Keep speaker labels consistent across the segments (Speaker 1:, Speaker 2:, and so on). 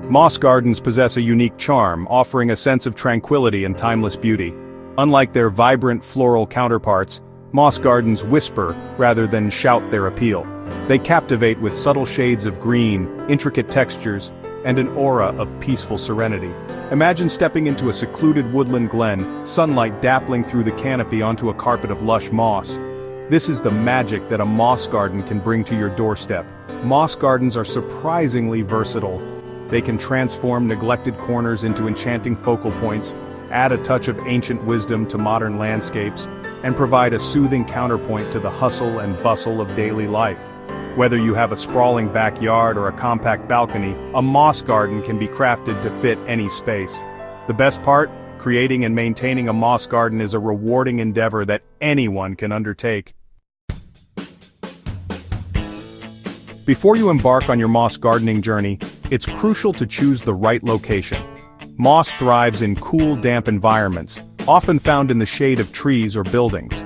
Speaker 1: Moss gardens possess a unique charm, offering a sense of tranquility and timeless beauty. Unlike their vibrant floral counterparts, moss gardens whisper rather than shout their appeal. They captivate with subtle shades of green, intricate textures, and an aura of peaceful serenity. Imagine stepping into a secluded woodland glen, sunlight dappling through the canopy onto a carpet of lush moss. This is the magic that a moss garden can bring to your doorstep. Moss gardens are surprisingly versatile. They can transform neglected corners into enchanting focal points, add a touch of ancient wisdom to modern landscapes, and provide a soothing counterpoint to the hustle and bustle of daily life. Whether you have a sprawling backyard or a compact balcony, a moss garden can be crafted to fit any space. The best part? Creating and maintaining a moss garden is a rewarding endeavor that anyone can undertake. Before you embark on your moss gardening journey, it's crucial to choose the right location. Moss thrives in cool, damp environments, often found in the shade of trees or buildings.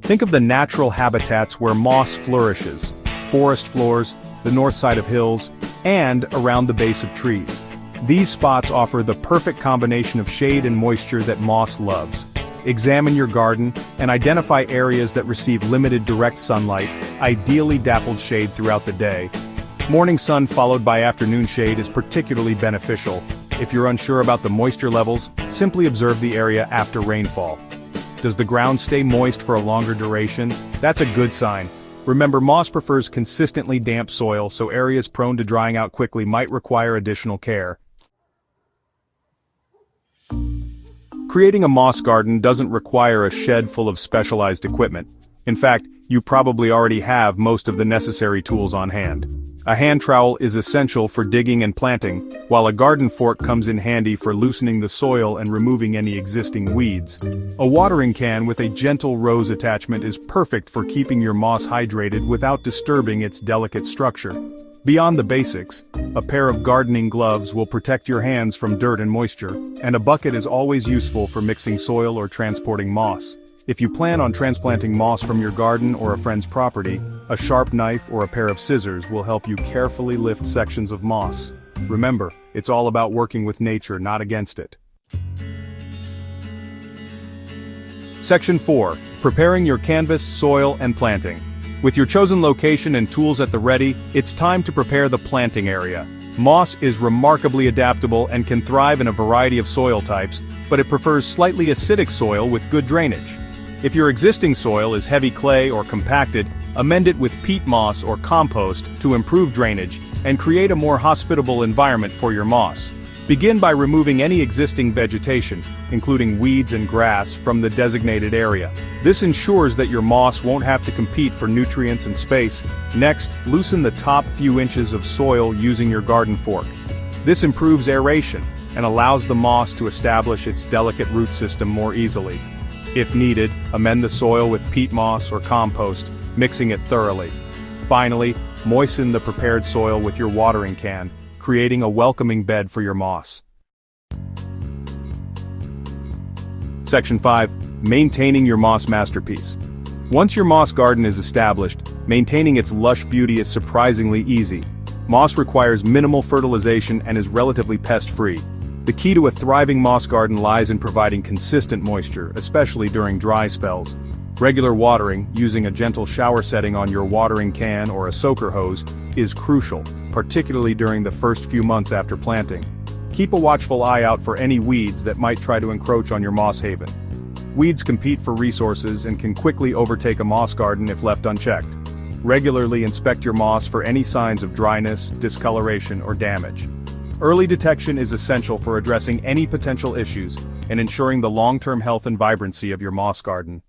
Speaker 1: Think of the natural habitats where moss flourishes: forest floors, the north side of hills, and around the base of trees. These spots offer the perfect combination of shade and moisture that moss loves. Examine your garden and identify areas that receive limited direct sunlight, ideally dappled shade throughout the day. Morning sun followed by afternoon shade is particularly beneficial. If you're unsure about the moisture levels, simply observe the area after rainfall. Does the ground stay moist for a longer duration? That's a good sign. Remember, moss prefers consistently damp soil, so areas prone to drying out quickly might require additional care. Creating a moss garden doesn't require a shed full of specialized equipment. In fact, you probably already have most of the necessary tools on hand. A hand trowel is essential for digging and planting, while a garden fork comes in handy for loosening the soil and removing any existing weeds. A watering can with a gentle rose attachment is perfect for keeping your moss hydrated without disturbing its delicate structure. Beyond the basics, a pair of gardening gloves will protect your hands from dirt and moisture, and a bucket is always useful for mixing soil or transporting moss. If you plan on transplanting moss from your garden or a friend's property, a sharp knife or a pair of scissors will help you carefully lift sections of moss. Remember, it's all about working with nature, not against it. Section 4. Preparing your canvas, soil, and planting. With your chosen location and tools at the ready, it's time to prepare the planting area. Moss is remarkably adaptable and can thrive in a variety of soil types, but it prefers slightly acidic soil with good drainage. If your existing soil is heavy clay or compacted, amend it with peat moss or compost to improve drainage and create a more hospitable environment for your moss. Begin by removing any existing vegetation, including weeds and grass, from the designated area. This ensures that your moss won't have to compete for nutrients and space. Next, loosen the top few inches of soil using your garden fork. This improves aeration and allows the moss to establish its delicate root system more easily. If needed, amend the soil with peat moss or compost, mixing it thoroughly. Finally, moisten the prepared soil with your watering can, creating a welcoming bed for your moss. Section 5. Maintaining your moss masterpiece. Once your moss garden is established, maintaining its lush beauty is surprisingly easy. Moss requires minimal fertilization and is relatively pest-free. The key to a thriving moss garden lies in providing consistent moisture, especially during dry spells. Regular watering, using a gentle shower setting on your watering can or a soaker hose, is crucial, particularly during the first few months after planting. Keep a watchful eye out for any weeds that might try to encroach on your moss haven. Weeds compete for resources and can quickly overtake a moss garden if left unchecked. Regularly inspect your moss for any signs of dryness, discoloration, or damage. Early detection is essential for addressing any potential issues and ensuring the long-term health and vibrancy of your moss garden.